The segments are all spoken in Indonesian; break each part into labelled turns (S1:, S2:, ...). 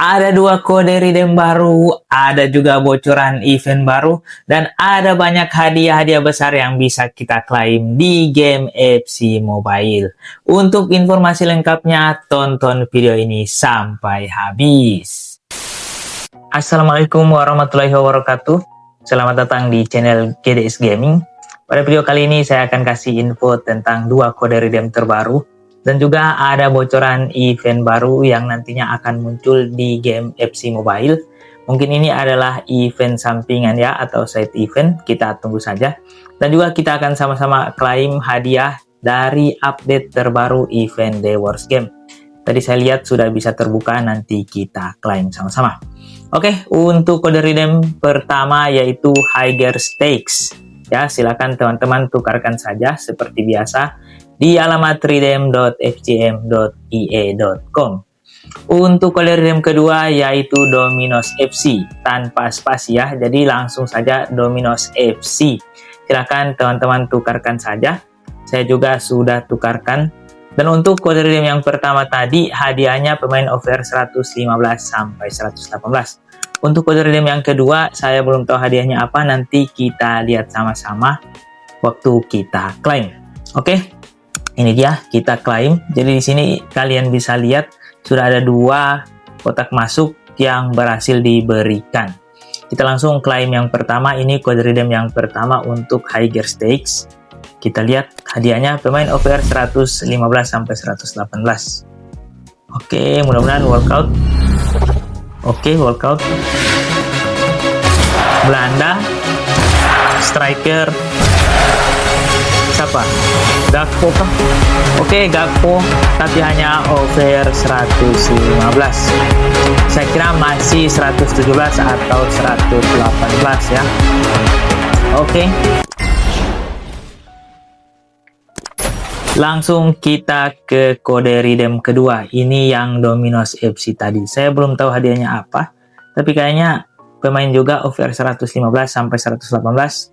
S1: Ada dua kode redeem baru, ada juga bocoran event baru, dan ada banyak hadiah-hadiah besar yang bisa kita klaim di game FC Mobile. Untuk informasi lengkapnya, tonton video ini sampai habis. Assalamualaikum warahmatullahi wabarakatuh. Selamat datang di channel GDS Gaming. Pada video kali ini saya akan kasih info tentang dua kode redeem terbaru. Dan juga ada bocoran event baru yang nantinya akan muncul di game FC Mobile. Mungkin ini adalah event sampingan ya, atau side event. Kita tunggu saja. Dan juga kita akan sama-sama klaim hadiah dari update terbaru event The Wars Game. Tadi saya lihat sudah bisa terbuka, nanti kita klaim sama-sama. Oke, untuk kode redeem pertama yaitu Higher Stakes. Ya, silakan teman-teman tukarkan saja seperti biasa di alamat redeem.fcm.ie.com. Untuk kode redeem kedua yaitu Domino's FC tanpa spasi ya, jadi langsung saja Domino's FC. Silakan teman-teman tukarkan saja. Saya juga sudah tukarkan. Dan untuk kode redeem yang pertama tadi hadiahnya pemain over 115 sampai 118. Untuk kode redeem yang kedua saya belum tahu hadiahnya apa, nanti kita lihat sama-sama waktu kita klaim. Oke. Ini dia, kita klaim. Jadi di sini kalian bisa lihat sudah ada dua kotak masuk yang berhasil diberikan. Kita langsung klaim yang pertama. Ini kode redeem yang pertama untuk Higher Stakes. Kita lihat hadiahnya pemain over 115 sampai 118. Oke, mudah-mudahan walkout. Oke, walkout. Belanda, striker. Siapa? Gakpo kah? Oke, Gakpo, tapi hanya over 115. Saya kira masih 117 atau 118 ya. Oke. Langsung kita ke kode redeem kedua. Ini yang Domino's FC tadi. Saya belum tahu hadiahnya apa, tapi kayaknya pemain juga over 115 sampai 118.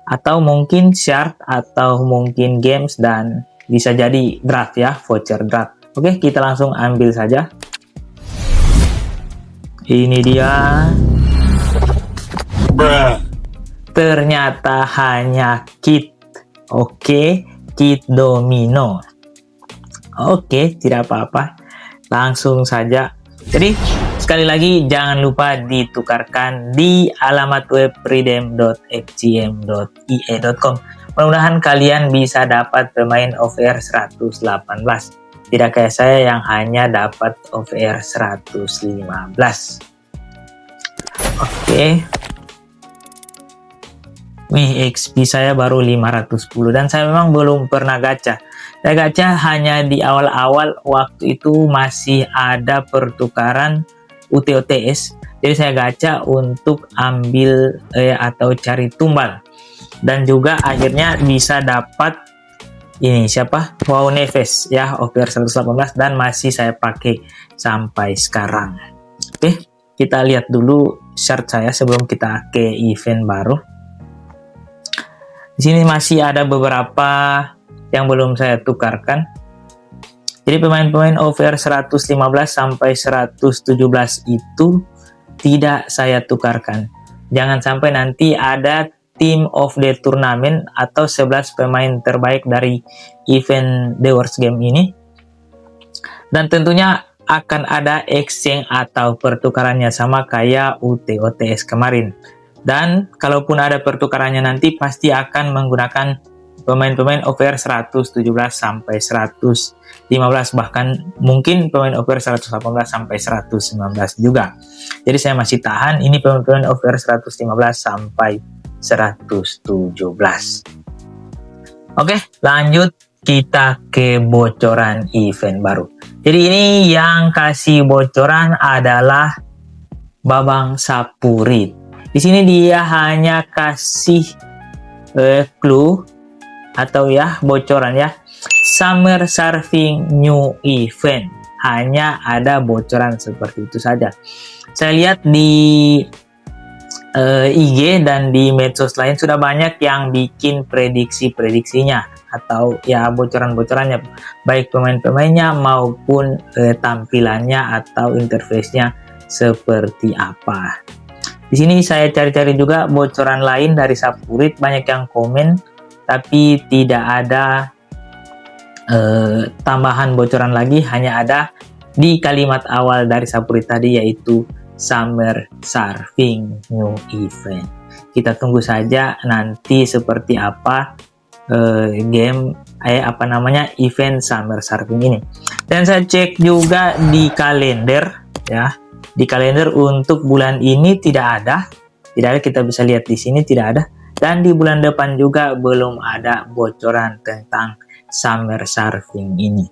S1: Atau mungkin shard, atau mungkin games, dan bisa jadi draft ya, voucher draft. Oke, kita langsung ambil saja. Ini dia. Ternyata hanya kit. Oke, kit domino. Oke, tidak apa-apa. Langsung saja. Jadi sekali lagi jangan lupa ditukarkan di alamat web redeem.fcm.ie.com. Mudah-mudahan kalian bisa dapat pemain over 118. Tidak kayak saya yang hanya dapat over 115. Oke. Wih, XP saya baru 510 dan saya memang belum pernah gacha. Saya gacha hanya di awal-awal, waktu itu masih ada pertukaran UTOTS. Jadi saya gacha untuk ambil atau cari tumbal. Dan juga akhirnya bisa dapat ini siapa? Wow Neves ya, over 118, dan masih saya pakai sampai sekarang. Oke, kita lihat dulu shard saya sebelum kita ke event baru. Di sini masih ada beberapa yang belum saya tukarkan. Jadi pemain-pemain over 115 sampai 117 itu tidak saya tukarkan. Jangan sampai nanti ada team of the tournament atau 11 pemain terbaik dari event The Wars Game ini. Dan tentunya akan ada exchange atau pertukarannya sama kayak UTOTS kemarin. Dan kalaupun ada pertukarannya nanti pasti akan menggunakan pemain-pemain over 117 sampai 115, bahkan mungkin pemain over 118 sampai 119 juga. Jadi saya masih tahan ini pemain-pemain over 115 sampai 117. Oke, lanjut kita ke bocoran event baru. Jadi ini yang kasih bocoran adalah Babang Sapurit. Di sini dia hanya kasih clue atau ya bocoran ya, Summer Surfing New Event. Hanya ada bocoran seperti itu saja. Saya lihat di IG dan di medsos lain sudah banyak yang bikin prediksi-prediksinya atau ya bocoran-bocorannya, baik pemain-pemainnya maupun tampilannya atau interface-nya seperti apa. Di sini saya cari-cari juga bocoran lain dari Sapurit, banyak yang komen tapi tidak ada tambahan bocoran lagi, hanya ada di kalimat awal dari Sapurit tadi, yaitu Summer Surfing New Event. Kita tunggu saja nanti seperti apa event Summer Surfing ini. Dan saya cek juga di kalender ya. Di kalender untuk bulan ini tidak ada, kita bisa lihat di sini tidak ada, dan di bulan depan juga belum ada bocoran tentang Summer Surfing ini.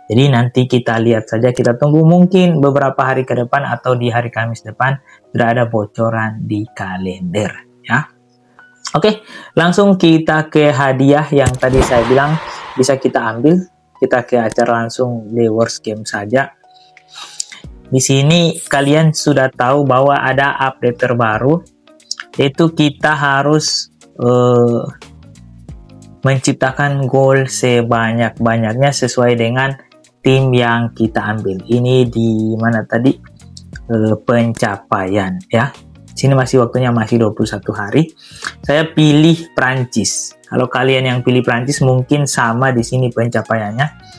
S1: Jadi nanti kita lihat saja, kita tunggu mungkin beberapa hari ke depan atau di hari Kamis depan sudah ada bocoran di kalender ya. Oke, langsung kita ke hadiah yang tadi saya bilang bisa kita ambil. Kita ke acara langsung The Worst Game saja. Di sini kalian sudah tahu bahwa ada update terbaru, yaitu kita harus menciptakan gol sebanyak-banyaknya sesuai dengan tim yang kita ambil. Ini di mana tadi? Pencapaian ya. Sini masih waktunya masih 21 hari. Saya pilih Prancis. Kalau kalian yang pilih Prancis mungkin sama di sini pencapaiannya.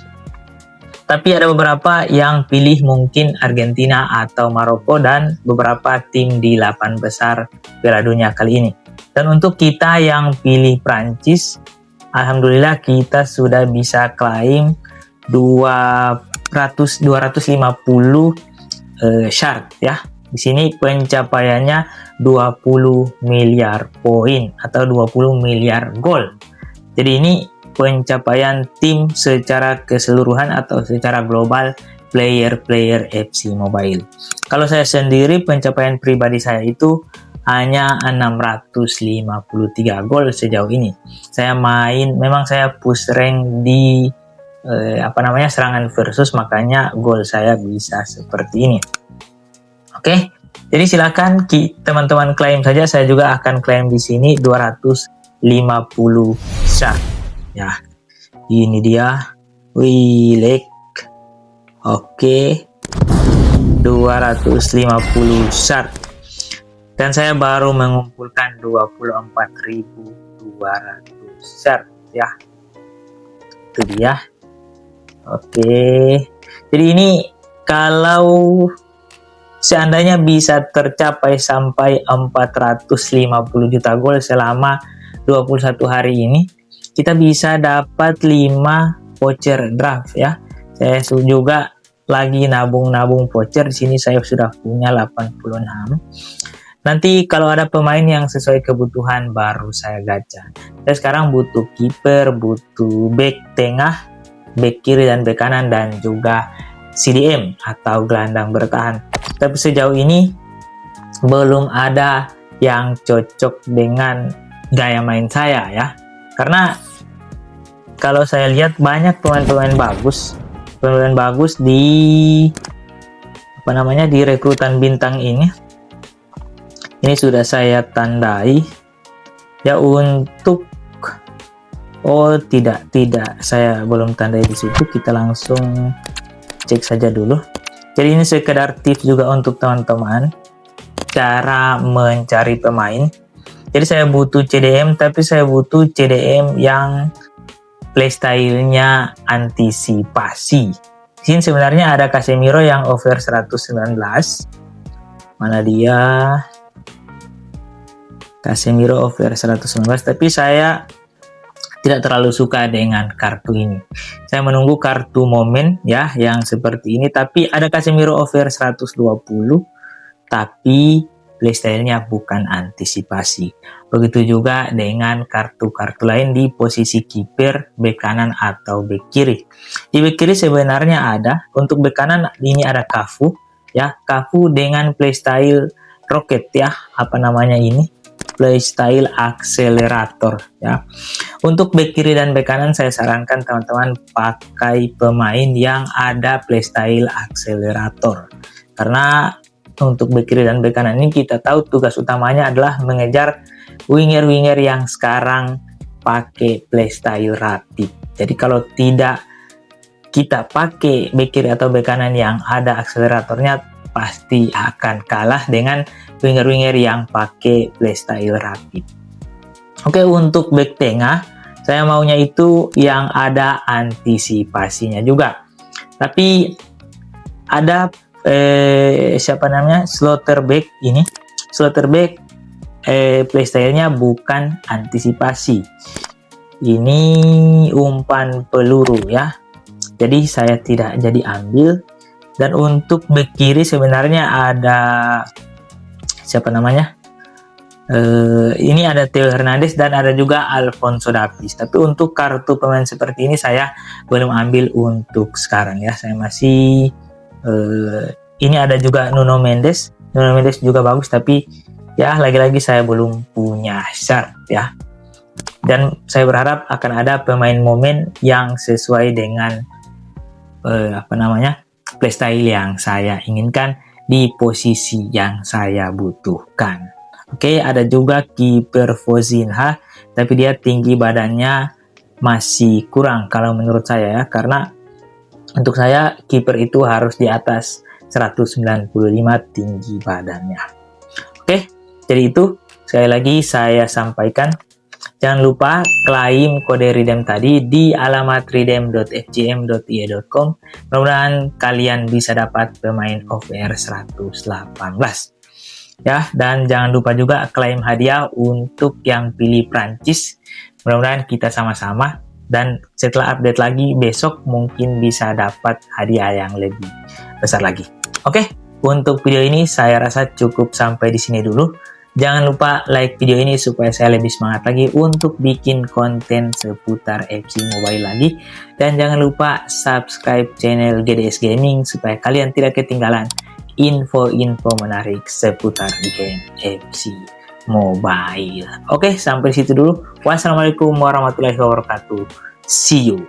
S1: Tapi ada beberapa yang pilih mungkin Argentina atau Maroko dan beberapa tim di 8 besar Piala Dunia kali ini. Dan untuk kita yang pilih Prancis, alhamdulillah kita sudah bisa klaim 250 shard ya. Di sini pencapaiannya 20 miliar poin atau 20 miliar gol. Jadi ini pencapaian tim secara keseluruhan atau secara global player FC Mobile. Kalau saya sendiri pencapaian pribadi saya itu hanya 653 gol sejauh ini. Saya memang saya push rank di serangan versus, makanya gol saya bisa seperti ini. Oke, jadi silakan teman-teman klaim saja. Saya juga akan klaim di sini 250 shard. Ya, ini dia. Wilek. Oke. 250 shard. Dan saya baru mengumpulkan 24.200 shard ya. Itu dia. Oke. Jadi ini kalau seandainya bisa tercapai sampai 450 juta gol selama 21 hari ini, kita bisa dapat 5 voucher draft ya. Saya juga lagi nabung voucher. Di sini saya sudah punya 86. Nanti kalau ada pemain yang sesuai kebutuhan baru saya gacha. Saya sekarang butuh kiper, butuh back tengah, back kiri dan back kanan, dan juga CDM atau gelandang bertahan. Tapi sejauh ini belum ada yang cocok dengan gaya main saya ya. Karena kalau saya lihat banyak pemain-pemain bagus di di rekrutan bintang ini. Ini sudah saya tandai ya untuk tidak saya belum tandai di situ. Kita langsung cek saja dulu. Jadi ini sekedar tips juga untuk teman-teman cara mencari pemain. Jadi saya butuh CDM, tapi saya butuh CDM yang playstyle-nya antisipasi. Di sini sebenarnya ada Casemiro yang over 119. Mana dia? Casemiro over 119, tapi saya tidak terlalu suka dengan kartu ini. Saya menunggu kartu momen ya yang seperti ini, tapi ada Casemiro over 120 tapi playstyle-nya bukan antisipasi. Begitu juga dengan kartu-kartu lain di posisi kiper, bek kanan atau bek kiri. Di bek kiri sebenarnya ada, untuk bek kanan ini ada Cafu ya, Cafu dengan playstyle roket ya, playstyle akselerator ya. Untuk bek kiri dan bek kanan saya sarankan teman-teman pakai pemain yang ada playstyle akselerator. Karena untuk bek kiri dan bek kanan ini kita tahu tugas utamanya adalah mengejar winger-winger yang sekarang pakai playstyle rapid. Jadi kalau tidak kita pakai bek kiri atau bek kanan yang ada akseleratornya, pasti akan kalah dengan winger-winger yang pakai playstyle rapid. Oke, untuk back tengah saya maunya itu yang ada antisipasinya juga. Tapi ada Slaughterback ini. Slaughterback playstyle-nya bukan antisipasi. Ini umpan peluru ya. Jadi saya tidak jadi ambil. Dan untuk back kiri sebenarnya ada ini ada Theo Hernandez dan ada juga Alphonso Davies. Tapi untuk kartu pemain seperti ini saya belum ambil untuk sekarang ya. Saya masih ini ada juga Nuno Mendes. Nuno Mendes juga bagus, tapi ya lagi-lagi saya belum punya syarat ya. Dan saya berharap akan ada pemain momen yang sesuai dengan playstyle yang saya inginkan di posisi yang saya butuhkan. Oke, ada juga kiper Fozinha, tapi dia tinggi badannya masih kurang kalau menurut saya ya, karena untuk saya kiper itu harus di atas 195 tinggi badannya. Oke, jadi itu sekali lagi saya sampaikan. Jangan lupa klaim kode redeem tadi di alamat redeem.fgm.ie.com. Mudah-mudahan kalian bisa dapat pemain OVR 118. Ya, dan jangan lupa juga klaim hadiah untuk yang pilih Prancis. Mudah-mudahan kita sama-sama, dan setelah update lagi besok mungkin bisa dapat hadiah yang lebih besar lagi. Oke, untuk video ini saya rasa cukup sampai di sini dulu. Jangan lupa like video ini supaya saya lebih semangat lagi untuk bikin konten seputar FC Mobile lagi. Dan jangan lupa subscribe channel GDS Gaming supaya kalian tidak ketinggalan info-info menarik seputar game FC Mobile. Oke, sampai situ dulu. Wassalamualaikum warahmatullahi wabarakatuh. See you.